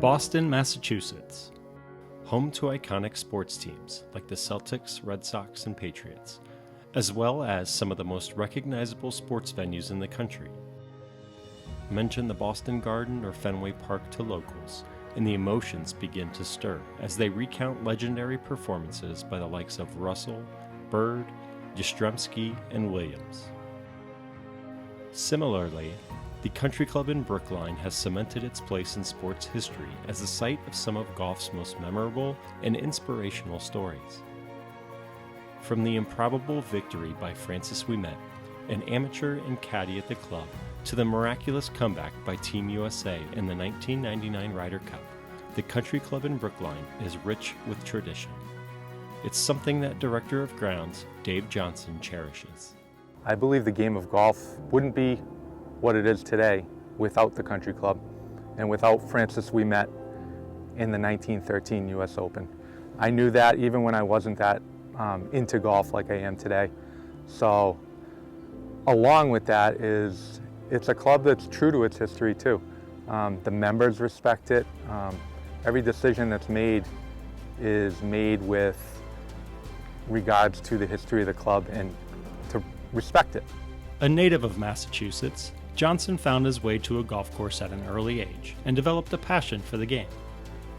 Boston, Massachusetts. Home to iconic sports teams like the Celtics, Red Sox, and Patriots, as well as some of the most recognizable sports venues in the country. Mention the Boston Garden or Fenway Park to locals, and the emotions begin to stir as they recount legendary performances by the likes of Russell, Bird, Yastrzemski, and Williams. Similarly, the country club in Brookline has cemented its place in sports history as the site of some of golf's most memorable and inspirational stories. From the improbable victory by Francis Quimet, an amateur and caddie at the club, to the miraculous comeback by Team USA in the 1999 Ryder Cup, the country club in Brookline is rich with tradition. It's something that Director of Grounds Dave Johnson cherishes. I believe the game of golf wouldn't be what it is today without the country club and without Francis Quimet in the 1913 US Open. I knew that even when I wasn't that into golf like I am today. So along with that is it's a club that's true to its history too. The members respect it. Every decision that's made is made with regards to the history of the club and to respect it. A native of Massachusetts, Johnson found his way to a golf course at an early age and developed a passion for the game.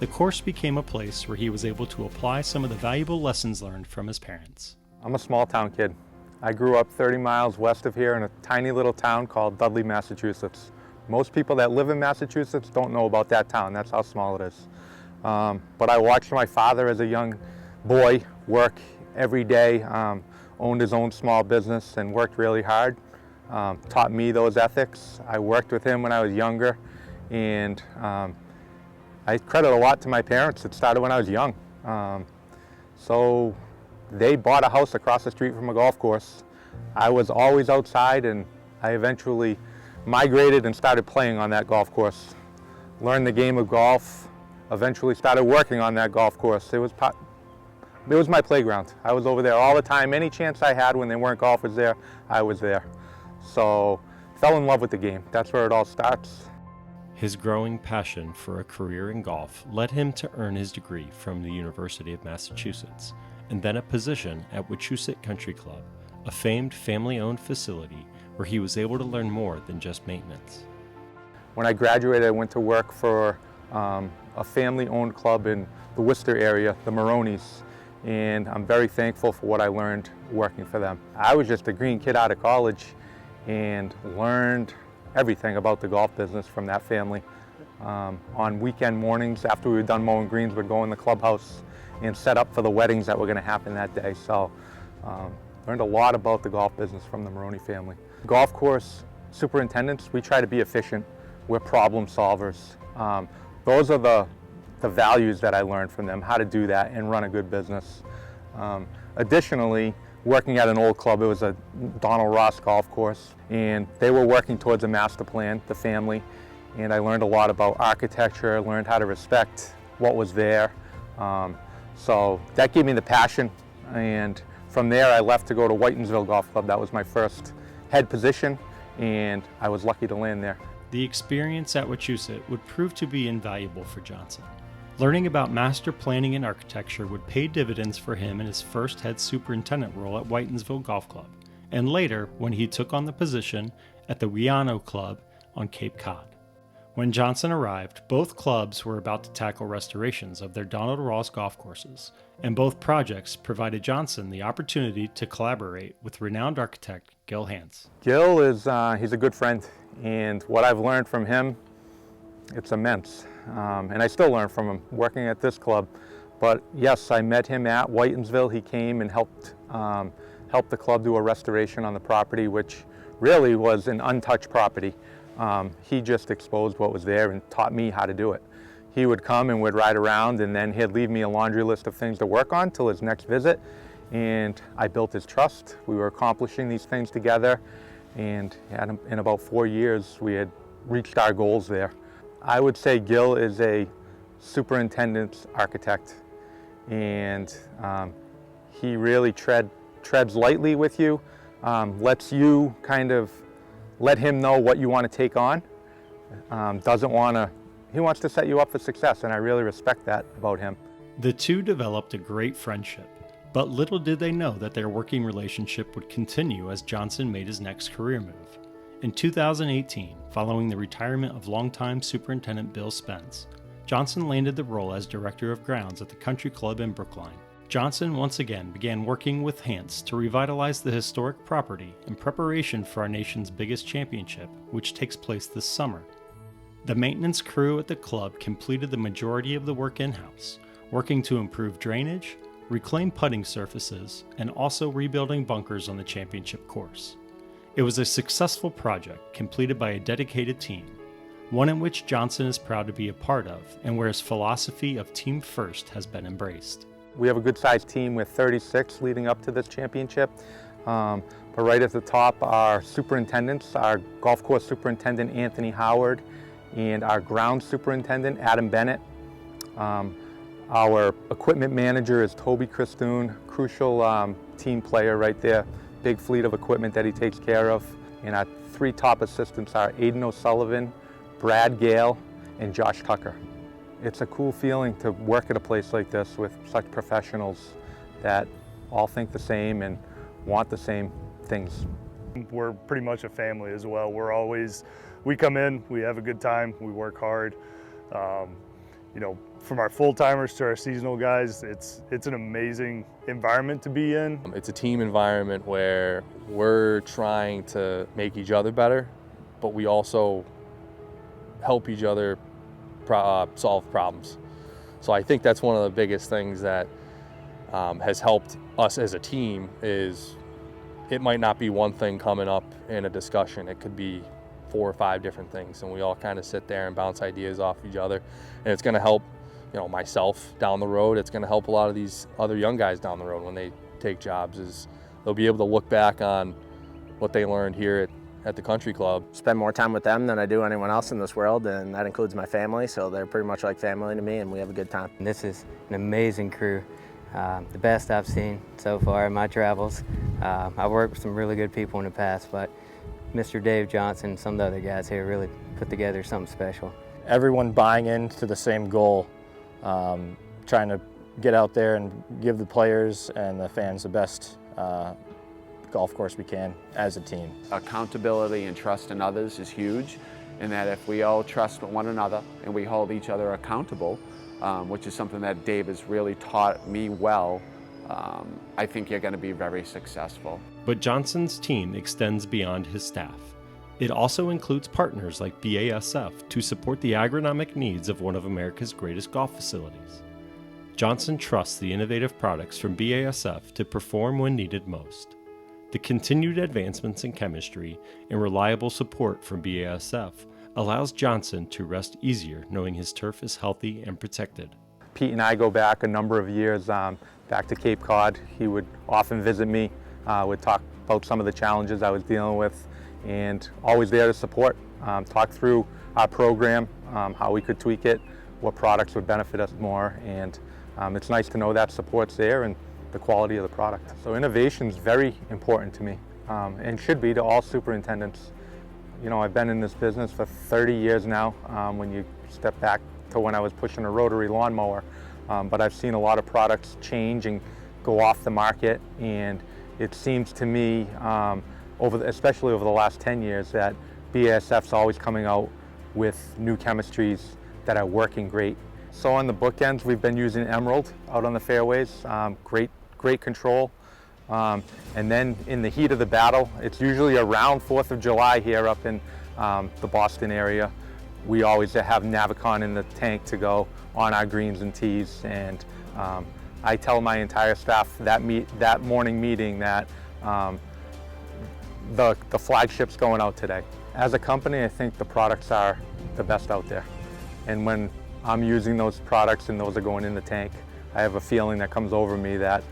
The course became a place where he was able to apply some of the valuable lessons learned from his parents. I'm a small town kid. I grew up 30 miles west of here in a tiny little town called Dudley, Massachusetts. Most people that live in Massachusetts don't know about that town. That's how small it is. But I watched my father as a young boy work every day, owned his own small business and worked really hard. Taught me those ethics. I worked with him when I was younger, and I credit a lot to my parents. It started when I was young. So they bought a house across the street from a golf course. I was always outside, and I eventually migrated and started playing on that golf course. Learned the game of golf, eventually started working on that golf course. It was my playground. I was over there all the time. Any chance I had when there weren't golfers there, I was there. So, fell in love with the game. That's where it all starts. His growing passion for a career in golf led him to earn his degree from the University of Massachusetts, and then a position at Wachusett Country Club, a famed family-owned facility where he was able to learn more than just maintenance. When I graduated, I went to work for a family-owned club in the Worcester area, the Maronis, and I'm very thankful for what I learned working for them. I was just a green kid out of college and learned everything about the golf business from that family. On weekend mornings after we were done mowing greens, we'd go in the clubhouse and set up for the weddings that were going to happen that day. So learned a lot about the golf business from the Maroney family. Golf course superintendents, we try to be efficient. We're problem solvers. Those are the values that I learned from them, how to do that and run a good business. Additionally, working at an old club, it was a Donald Ross golf course, and they were working towards a master plan, the family, and I learned a lot about architecture, learned how to respect what was there. So that gave me the passion, and from there I left to go to Whitensville Golf Club. That was my first head position, and I was lucky to land there. The experience at Wachusett would prove to be invaluable for Johnson. Learning about master planning and architecture would pay dividends for him in his first head superintendent role at Whitensville Golf Club, and later when he took on the position at the Wiano Club on Cape Cod. When Johnson arrived, both clubs were about to tackle restorations of their Donald Ross golf courses, and both projects provided Johnson the opportunity to collaborate with renowned architect Gil Hans. Gil is he's a good friend, and what I've learned from him, it's immense. And I still learn from him working at this club. But yes, I met him at Whitensville. He came and helped the club do a restoration on the property, which really was an untouched property. He just exposed what was there and taught me how to do it. He would come and would ride around, and then he'd leave me a laundry list of things to work on till his next visit. And I built his trust. We were accomplishing these things together, and in about 4 years, we had reached our goals there. I would say Gil is a superintendent's architect, and he really treads lightly with you, lets you kind of let him know what you want to take on, doesn't want to he wants to set you up for success, and I really respect that about him. The two developed a great friendship, but little did they know that their working relationship would continue as Johnson made his next career move. In 2018, following the retirement of longtime Superintendent Bill Spence, Johnson landed the role as Director of Grounds at the Country Club in Brookline. Johnson once again began working with Hans to revitalize the historic property in preparation for our nation's biggest championship, which takes place this summer. The maintenance crew at the club completed the majority of the work in-house, working to improve drainage, reclaim putting surfaces, and also rebuilding bunkers on the championship course. It was a successful project completed by a dedicated team, one in which Johnson is proud to be a part of and where his philosophy of team first has been embraced. We have a good-sized team with 36 leading up to this championship, but right at the top are superintendents, our golf course superintendent Anthony Howard and our ground superintendent Adam Bennett. Our equipment manager is Toby Christoon, crucial team player right there, big fleet of equipment that he takes care of. And our three top assistants are Aiden O'Sullivan, Brad Gale, and Josh Tucker. It's a cool feeling to work at a place like this with such professionals that all think the same and want the same things. We're pretty much a family as well. We come in, we have a good time, we work hard. You know, from our full-timers to our seasonal guys, it's an amazing environment to be in. It's a team environment where we're trying to make each other better, but we also help each other solve problems. So I think that's one of the biggest things that has helped us as a team is it might not be one thing coming up in a discussion. It could be 4 or 5 different things, and we all kind of sit there and bounce ideas off each other, and it's going to help, you know, myself down the road. It's going to help a lot of these other young guys down the road when they take jobs. Is they'll be able to look back on what they learned here at the country club. Spend more time with them than I do anyone else in this world, and that includes my family, so they're pretty much like family to me, and we have a good time. This is an amazing crew, the best I've seen so far in my travels. I've worked with some really good people in the past, but Mr. Dave Johnson and some of the other guys here really put together something special. Everyone buying into the same goal, trying to get out there and give the players and the fans the best golf course we can as a team. Accountability and trust in others is huge, in that if we all trust one another and we hold each other accountable, which is something that Dave has really taught me well, I think you're going to be very successful. But Johnson's team extends beyond his staff. It also includes partners like BASF to support the agronomic needs of one of America's greatest golf facilities. Johnson trusts the innovative products from BASF to perform when needed most. The continued advancements in chemistry and reliable support from BASF allows Johnson to rest easier knowing his turf is healthy and protected. Pete and I go back a number of years, back to Cape Cod. He would often visit me, would talk about some of the challenges I was dealing with, and always there to support, talk through our program, how we could tweak it, what products would benefit us more, and it's nice to know that support's there and the quality of the product. So innovation is very important to me, and should be to all superintendents. You know, I've been in this business for 30 years now, when you step back to when I was pushing a rotary lawnmower, but I've seen a lot of products change and go off the market, and it seems to me, especially over the last 10 years, that BASF's always coming out with new chemistries that are working great. So on the bookends, we've been using Emerald out on the fairways, great control. And then in the heat of the battle, it's usually around 4th of July here up in the Boston area. We always have Navicon in the tank to go on our greens and tees, and I tell my entire staff that morning meeting that the flagship's going out today. As a company, I think the products are the best out there, and when I'm using those products and those are going in the tank, I have a feeling that comes over me that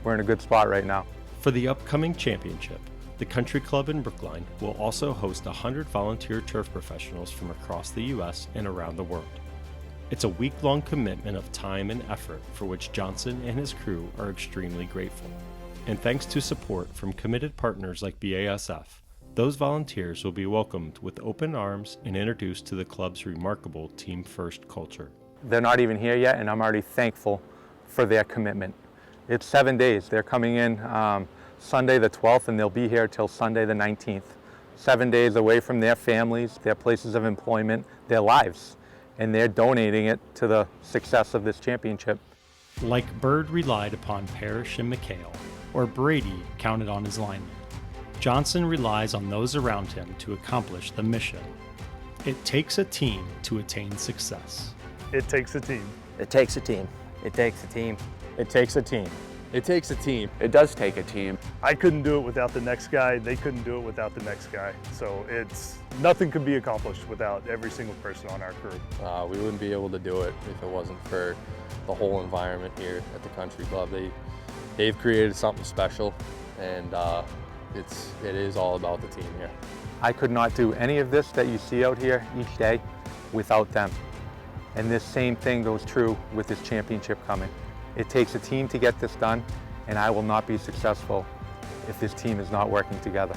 we're in a good spot right now. For the upcoming championship, the Country Club in Brookline will also host 100 volunteer turf professionals from across the U.S. and around the world. It's a week-long commitment of time and effort for which Johnson and his crew are extremely grateful. And thanks to support from committed partners like BASF, Those volunteers will be welcomed with open arms and introduced to the club's remarkable team-first culture. They're not even here yet, and I'm already thankful for their commitment. It's 7 days. They're coming in Sunday the 12th, and they'll be here till Sunday the 19th. 7 days away from their families, their places of employment, their lives, and they're donating it to the success of this championship. Like Bird relied upon Parrish and McHale, or Brady counted on his linemen, Johnson relies on those around him to accomplish the mission. It takes a team to attain success. It takes a team. It takes a team. It takes a team. It takes a team. It takes a team. It does take a team. I couldn't do it without the next guy. They couldn't do it without the next guy. So nothing could be accomplished without every single person on our crew. We wouldn't be able to do it if it wasn't for the whole environment here at the country club. They've created something special, and it is all about the team here. I could not do any of this that you see out here each day without them. And this same thing goes true with this championship coming. It takes a team to get this done, and I will not be successful if this team is not working together.